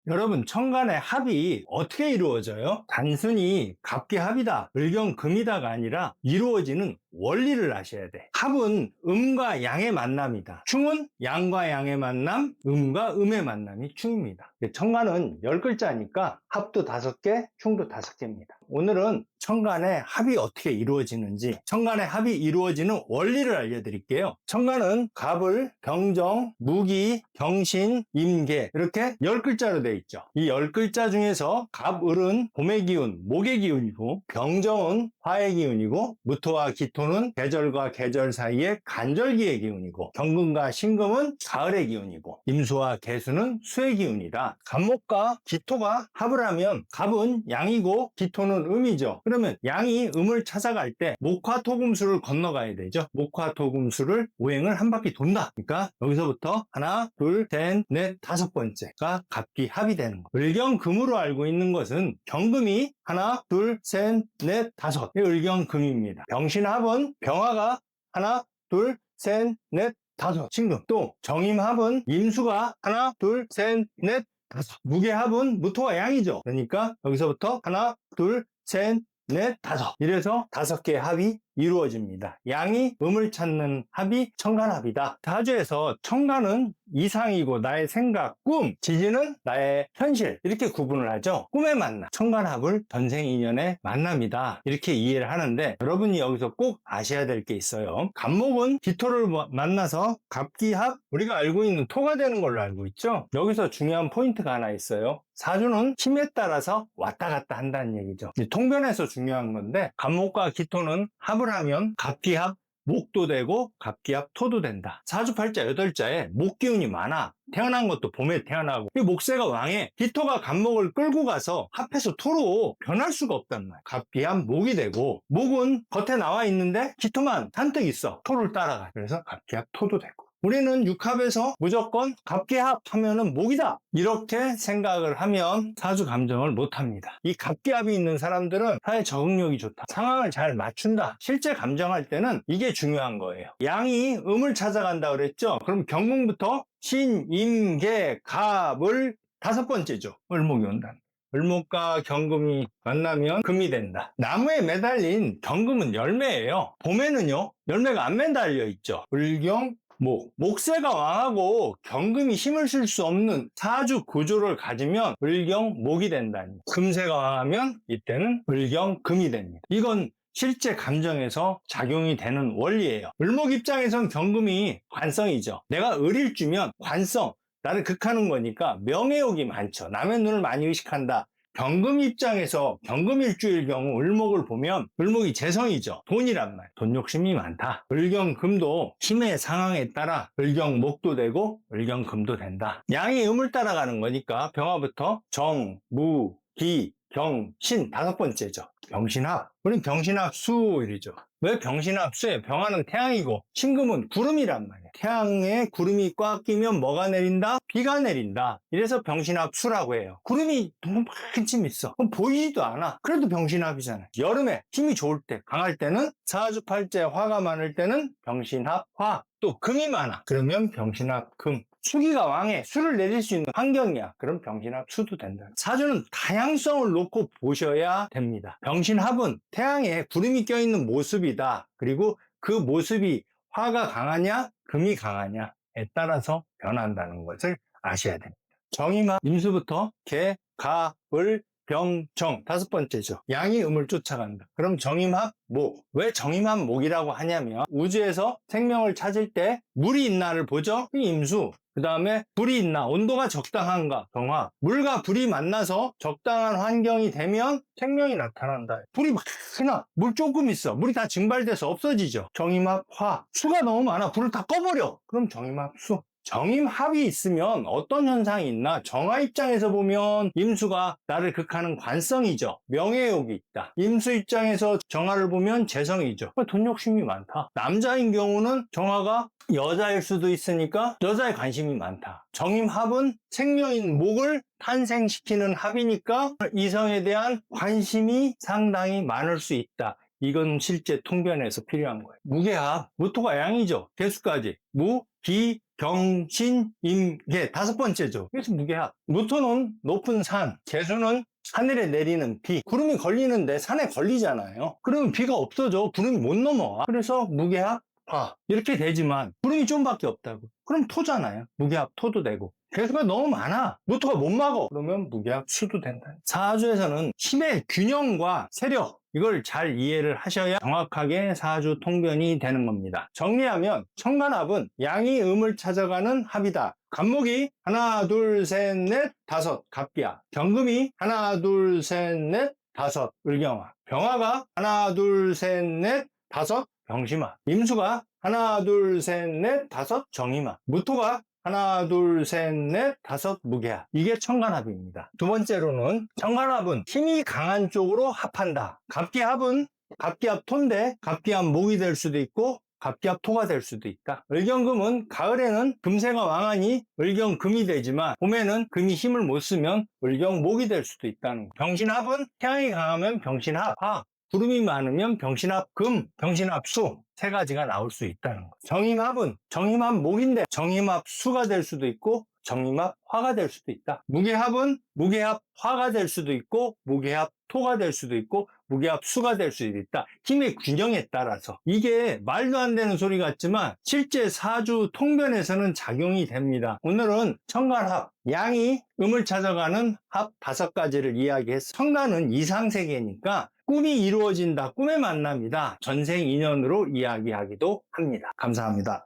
여러분, 천간의 합이 어떻게 이루어져요? 단순히 갑기합이다, 을경금이다가 아니라 이루어지는 원리를 아셔야 돼. 합은 음과 양의 만남이다. 충은 양과 양의 만남, 음과 음의 만남이 충입니다. 천간은 10글자니까 합도 5개, 충도 5개입니다. 오늘은 천간의 합이 어떻게 이루어지는지, 천간의 합이 이루어지는 원리를 알려드릴게요. 천간은 갑을, 병정, 무기, 경신, 임계 이렇게 10글자로 되어 있죠. 이 10글자 중에서 갑을은 봄의 기운, 목의 기운이고, 병정은 화의 기운이고, 무토와 기토는 계절과 계절 사이의 간절기의 기운이고, 경금과 신금은 가을의 기운이고, 임수와 계수는 수의 기운이다. 갑목과 기토가 합을 하면 갑은 양이고 기토는 음이죠. 그러면 양이 음을 찾아갈 때 목화토금수를 건너가야 되죠. 목화토금수를 오행을 한 바퀴 돈다. 그러니까 여기서부터 하나, 둘, 셋, 넷, 5번째가 갑기합이 되는 거예요. 을경금으로 알고 있는 것은 경금이 하나, 둘, 셋, 넷, 5. 이 을경금입니다. 병신합은 병화가 하나, 둘, 셋, 넷, 5. 신금. 또 정임합은 임수가 하나, 둘, 셋, 넷, 5. 무게합은 무토와 양이죠. 그러니까 여기서부터 하나, 둘, 셋, 넷, 5. 이래서 5개의 합이 이루어집니다. 양이 음을 찾는 합이 천간합이다. 사주에서 천간은 이상이고 나의 생각, 꿈, 지지는 나의 현실 이렇게 구분을 하죠. 꿈의 만남, 천간합을 전생인연의 만남이다 이렇게 이해를 하는데, 여러분이 여기서 꼭 아셔야 될 게 있어요. 갑목은 기토를 만나서 갑기합, 우리가 알고 있는 토가 되는 걸로 알고 있죠. 여기서 중요한 포인트가 하나 있어요. 사주는 힘에 따라서 왔다 갔다 한다는 얘기죠. 통변에서 중요한 건데, 갑목과 기토는 합을 하면 갑기합 목도 되고 갑기합 토도 된다. 사주팔자 8자에 목기운이 많아. 태어난 것도 봄에 태어나고, 이 목세가 왕에 기토가 갑목을 끌고 가서 합해서 토로 변할 수가 없단 말이야. 갑기합 목이 되고, 목은 겉에 나와 있는데 기토만 잔뜩 있어. 토를 따라가. 그래서 갑기합 토도 되고, 우리는 육합에서 무조건 갑기합 하면은 목이다 이렇게 생각을 하면 사주 감정을 못합니다. 이 갑기합이 있는 사람들은 사회 적응력이 좋다, 상황을 잘 맞춘다, 실제 감정할 때는 이게 중요한 거예요. 양이 음을 찾아간다 그랬죠. 그럼 경금부터 신, 임, 계, 갑을 5번째죠. 을목이 온다. 을목과 경금이 만나면 금이 된다. 나무에 매달린 경금은 열매예요. 봄에는요 열매가 안 매달려 있죠. 을경 목세가 왕하고 경금이 힘을 쓸 수 없는 사주 구조를 가지면 을경목이 된다니. 금세가 왕하면 이때는 을경금이 됩니다. 이건 실제 감정에서 작용이 되는 원리예요. 을목 입장에선 경금이 관성이죠. 내가 을일주면 관성, 나를 극하는 거니까 명예욕이 많죠. 남의 눈을 많이 의식한다. 경금 입장에서 경금일주일 경우 을목을 보면 을목이 재성이죠. 돈이란 말, 돈 욕심이 많다. 을경금도 힘의 상황에 따라 을경목도 되고 을경금도 된다. 양이 음을 따라가는 거니까 병화부터 정, 무, 기, 경, 신 5번째죠. 병신합. 우린 병신합 수일이죠. 왜 병신합 수에? 병화는 태양이고 신금은 구름이란 말이에요. 태양에 구름이 꽉 끼면 뭐가 내린다? 비가 내린다. 이래서 병신합 수라고 해요. 구름이 너무 많이 있어. 그럼 보이지도 않아. 그래도 병신합이잖아요. 여름에 힘이 좋을 때, 강할 때는, 사주팔자에 화가 많을 때는 병신합 화. 또 금이 많아. 그러면 병신합 금. 수기가 왕에 수를 내릴 수 있는 환경이야. 그럼 병신합 수도 된다. 사주는 다양성을 놓고 보셔야 됩니다. 병신합은 태양에 구름이 껴있는 모습이다. 그리고 그 모습이 화가 강하냐 금이 강하냐에 따라서 변한다는 것을 아셔야 됩니다. 정임합, 임수부터 개, 가, 을, 병, 정 5번째죠. 양이 음을 쫓아간다. 그럼 정임합 목. 왜 정임합 목이라고 하냐면, 우주에서 생명을 찾을 때 물이 있나를 보죠. 임수. 그 다음에 불이 있나, 온도가 적당한가, 정화. 물과 불이 만나서 적당한 환경이 되면 생명이 나타난다. 불이 많아, 물 조금 있어, 물이 다 증발돼서 없어지죠. 정임합 화. 수가 너무 많아, 불을 다 꺼버려. 그럼 정임합 수. 정임합이 있으면 어떤 현상이 있나? 정화 입장에서 보면 임수가 나를 극하는 관성이죠. 명예욕이 있다. 임수 입장에서 정화를 보면 재성이죠. 돈 욕심이 많다. 남자인 경우는 정화가 여자일 수도 있으니까 여자에 관심이 많다. 정임합은 생명인 목을 탄생시키는 합이니까 이성에 대한 관심이 상당히 많을 수 있다. 이건 실제 통변에서 필요한 거예요. 무게합, 무토가 양이죠. 개수까지. 무, 기, 경신임계. 다섯 번째죠. 그래서 무게합. 무토는 높은 산, 재수는 하늘에 내리는 비. 구름이 걸리는데 산에 걸리잖아요. 그러면 비가 없어져. 구름이 못 넘어와. 그래서 무게합 화. 이렇게 되지만 구름이 좀밖에 없다고. 그럼 토잖아요. 무게합 토도 되고. 개수가 너무 많아. 무토가 못 막어. 그러면 무게합 수도 된다. 사주에서는 힘의 균형과 세력, 이걸 잘 이해를 하셔야 정확하게 사주 통변이 되는 겁니다. 정리하면 천간합은 양이 음을 찾아가는 합이다. 간목이 하나 둘 셋 넷 다섯 갑기야. 경금이 하나 둘 셋 넷 다섯 을경화. 병화가 하나 둘 셋 넷 다섯 병심화. 임수가 하나 둘 셋 넷 다섯 정임화. 무토가 하나 둘 셋 넷 다섯 무게합. 이게 천간합입니다. 두 번째로는 천간합은 힘이 강한 쪽으로 합한다. 갑기합은 갑기합 토인데 갑기합 목이 될 수도 있고 갑기합 토가 될 수도 있다. 을경금은 가을에는 금세가 왕하니 을경금이 되지만 봄에는 금이 힘을 못 쓰면 을경목이 될 수도 있다는 거. 병신합은 태양이 강하면 병신합 화, 구름이 많으면 병신합금, 병신합수 세 가지가 나올 수 있다는 거. 정임합은 정임합 목인데 정임합 수가 될 수도 있고 정임합 화가 될 수도 있다. 무게합은 무게합 화가 될 수도 있고 무게합 토가 될 수도 있고 무게합 수가 될 수도 있다. 힘의 균형에 따라서. 이게 말도 안 되는 소리 같지만 실제 사주 통변에서는 작용이 됩니다. 오늘은 천간합, 양이 음을 찾아가는 합 다섯 가지를 이야기해서 천간은 이상세계니까 꿈이 이루어진다, 꿈의 만남이다, 전생 인연으로 이야기하기도 합니다. 감사합니다.